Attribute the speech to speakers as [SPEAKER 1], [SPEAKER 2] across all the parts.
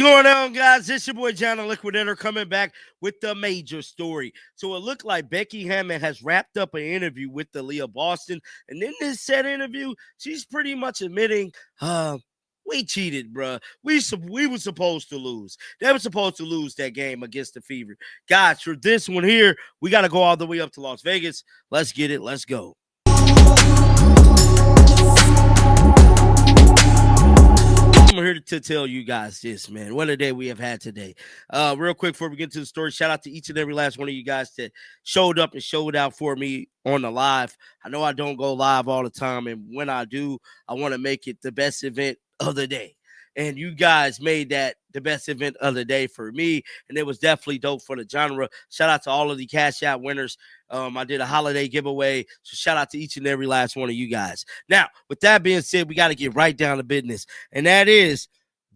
[SPEAKER 1] Going on, guys? This your boy John the Liquidator coming back with the major story. So it looked like Becky Hammon has wrapped up an interview with the Leah Boston, and in this said interview, she's pretty much admitting, we cheated, bruh. We were supposed to lose. They were supposed to lose that game against the Fever. Guys, for this one here, we got to go all the way up to Las Vegas. Let's get it. Let's go. I'm here to tell you guys this, man. What a day we have had today. Real quick before we get to the story, shout out to each and every last one of you guys that showed up and showed out for me on the live. I know I don't go live all the time, and when I do, I want to make it the best event of the day. And you guys made that the best event of the day for me, and it was definitely dope for the genre. Shout out to all of the Cash Out winners. I did a holiday giveaway, so shout out to each and every last one of you guys. Now, with that being said, we got to get right down to business, and that is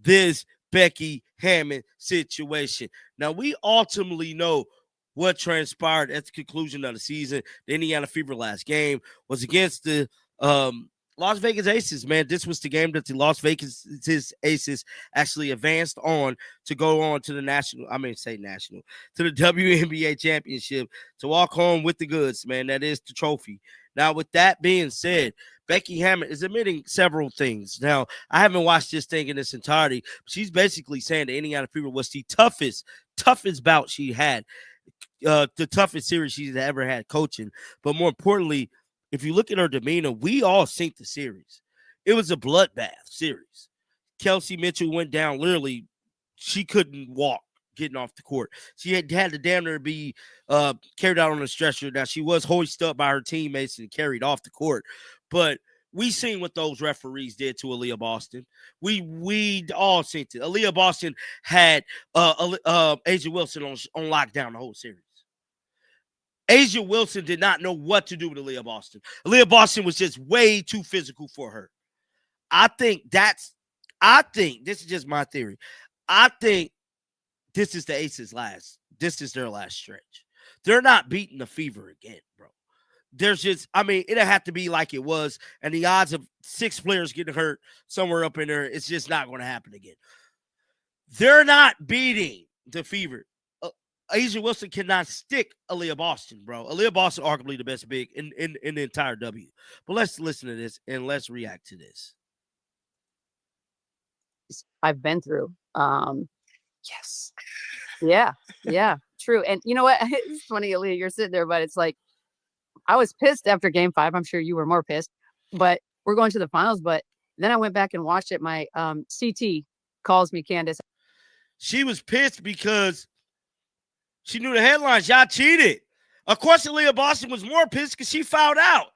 [SPEAKER 1] this Becky Hammon situation. Now, we ultimately know what transpired at the conclusion of the season. The Indiana Fever last game was against the Las Vegas Aces, man. This was the game that the Las Vegas Aces actually advanced on to go on to the to the WNBA championship, to walk home with the goods, man. That is the trophy. Now, with that being said, Becky Hammon is admitting several things. Now, I haven't watched this thing in its entirety, but she's basically saying the Indiana Fever was the toughest bout she had, the toughest series she's ever had coaching. But more importantly, if you look at her demeanor, we all synced the series. It was a bloodbath series. Kelsey Mitchell went down literally. She couldn't walk getting off the court. She had to damn near be carried out on a stretcher. Now, she was hoisted up by her teammates and carried off the court. But we seen what those referees did to Aaliyah Boston. We all seen it. Aaliyah Boston had Asia Wilson on lockdown the whole series. Asia Wilson did not know what to do with Aaliyah Boston. Aaliyah Boston was just way too physical for her. I think this is just my theory. I think this is the Aces this is their last stretch. They're not beating the Fever again, bro. It'll have to be like it was, and the odds of 6 players getting hurt somewhere up in there, it's just not going to happen again. They're not beating the Fever. Asia Wilson cannot stick Aaliyah Boston, bro. Aaliyah Boston, arguably the best big in the entire W. But let's listen to this and let's react to this.
[SPEAKER 2] I've been through.
[SPEAKER 1] Yes.
[SPEAKER 2] Yeah, true. And you know what? It's funny, Aaliyah, you're sitting there, but it's like, I was pissed after game 5. I'm sure you were more pissed, but we're going to the finals. But then I went back and watched it. My CT calls me, Candace.
[SPEAKER 1] She was pissed because she knew the headlines. Y'all cheated. Of course, Aaliyah Boston was more pissed because she fouled out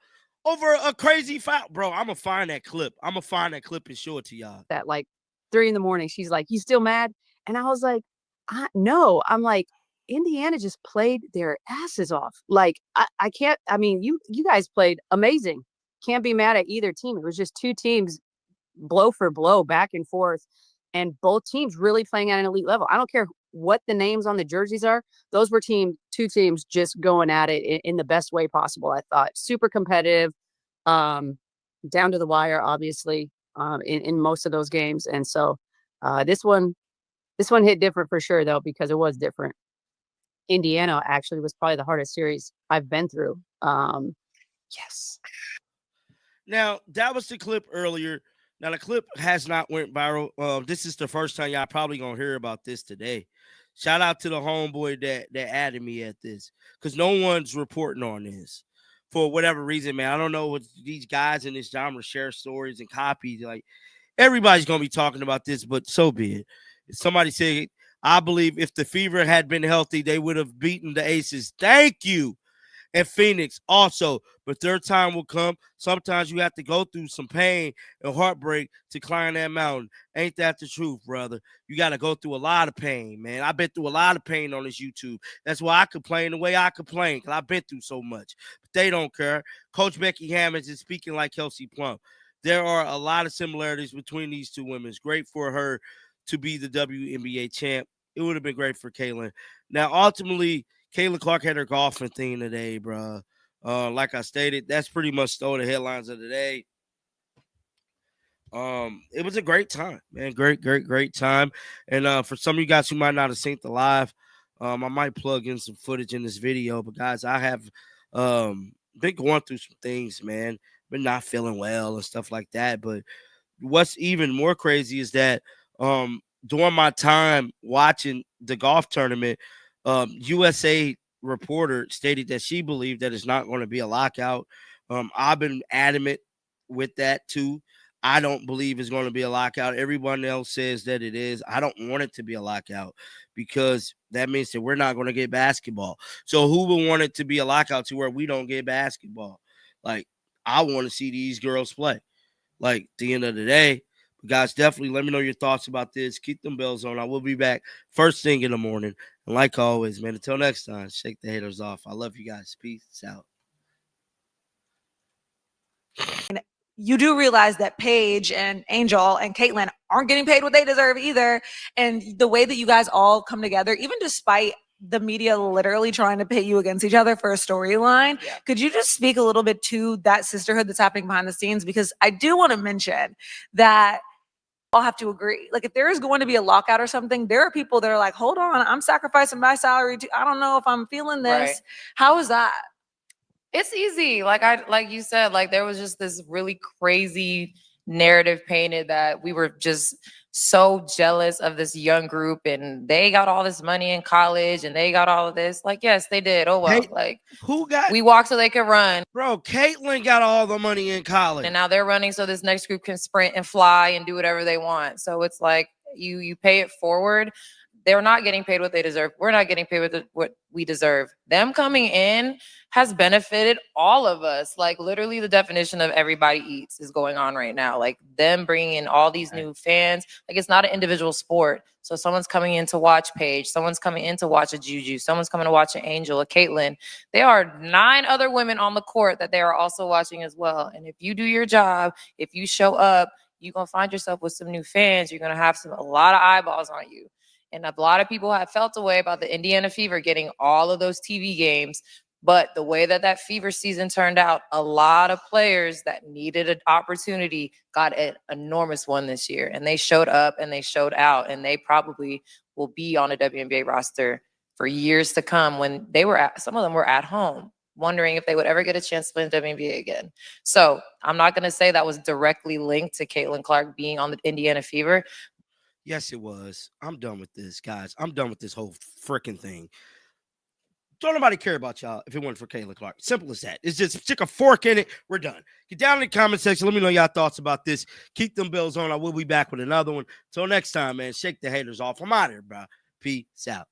[SPEAKER 1] over a crazy foul. Bro, I'm going to find that clip. And show it to y'all.
[SPEAKER 2] At like 3 a.m, she's like, "You still mad?" And I was like, no. I'm like, Indiana just played their asses off. Like, I can't. I mean, you guys played amazing. Can't be mad at either team. It was just 2 teams blow for blow, back and forth. And both teams really playing at an elite level. I don't care what the names on the jerseys are. Those were 2 teams just going at it in the best way possible. I thought super competitive, down to the wire, obviously, in most of those games. And so this one hit different for sure, though, because it was different. Indiana actually was probably the hardest series I've been through.
[SPEAKER 1] Yes. Now, that was the clip earlier. Now, the clip has not went viral. This is the first time y'all probably going to hear about this today. Shout out to the homeboy that added me at this, because no one's reporting on this for whatever reason, man. I don't know what these guys in this genre share stories and copies. Like, everybody's going to be talking about this, but so be it. Somebody said, I believe if the Fever had been healthy, they would have beaten the Aces. Thank you. And Phoenix also, but their time will come. Sometimes you have to go through some pain and heartbreak to climb that mountain. Ain't that the truth, brother? You got to go through a lot of pain, man. I've been through a lot of pain on this YouTube. That's why I complain the way I complain, because I've been through so much. But they don't care. Coach Becky Hammon is speaking like Kelsey Plum. There are a lot of similarities between these 2 women. It's great for her to be the WNBA champ. It would have been great for Kaylin. Now, ultimately, Caitlin Clark had her golfing thing today, bro. Like I stated, that's pretty much stole the headlines of the day. It was a great time, man. Great time. And for some of you guys who might not have seen the live, I might plug in some footage in this video. But guys, I have been going through some things, man. Been not feeling well and stuff like that. But what's even more crazy is that during my time watching the golf tournament, USA reporter stated that she believed that it's not going to be a lockout. I've been adamant with that too. I don't believe it's going to be a lockout. Everyone else says that it is. I don't want it to be a lockout because that means that we're not going to get basketball. So who would want it to be a lockout to where we don't get basketball? Like, I want to see these girls play. Like, at the end of the day, guys, definitely let me know your thoughts about this. Keep them bells on. I will be back first thing in the morning. And like always, man, until next time, shake the haters off. I love you guys. Peace out.
[SPEAKER 3] You do realize that Paige and Angel and Caitlin aren't getting paid what they deserve either. And the way that you guys all come together, even despite the media literally trying to pit you against each other for a storyline, could you just speak a little bit to that sisterhood that's happening behind the scenes? Because I do want to mention that all have to agree. Like, if there is going to be a lockout or something, there are people that are like, hold on, I'm sacrificing my salary too. I don't know if I'm feeling this.
[SPEAKER 4] Right.
[SPEAKER 3] How is that?
[SPEAKER 4] It's easy. Like you said, like there was just this really crazy narrative painted that we were just so jealous of this young group and they got all this money in college and they got all of this. Like, yes, they did. Oh well. Like,
[SPEAKER 1] Who got
[SPEAKER 4] we walked so they could run.
[SPEAKER 1] Bro, Caitlin got all the money in college.
[SPEAKER 4] And now they're running so this next group can sprint and fly and do whatever they want. So it's like you pay it forward. They're not getting paid what they deserve. We're not getting paid what we deserve. Them coming in has benefited all of us. Like, literally the definition of everybody eats is going on right now. Like, them bringing in all these new fans. Like, it's not an individual sport. So someone's coming in to watch Paige. Someone's coming in to watch a Juju. Someone's coming to watch an Angel, a Caitlin. There are 9 other women on the court that they are also watching as well. And if you do your job, if you show up, you're going to find yourself with some new fans. You're going to have a lot of eyeballs on you. And a lot of people have felt a way about the Indiana Fever getting all of those TV games. But the way that Fever season turned out, a lot of players that needed an opportunity got an enormous one this year. And they showed up and they showed out. And they probably will be on a WNBA roster for years to come when some of them were at home, wondering if they would ever get a chance to play in the WNBA again. So I'm not going to say that was directly linked to Caitlin Clark being on the Indiana Fever.
[SPEAKER 1] Yes, it was. I'm done with this, guys. I'm done with this whole freaking thing. Don't nobody care about y'all if it wasn't for Caitlin Clark. Simple as that. It's just stick a fork in it. We're done. Get down in the comment section. Let me know y'all thoughts about this. Keep them bells on. I will be back with another one. Till next time, man. Shake the haters off. I'm out of here, bro. Peace out.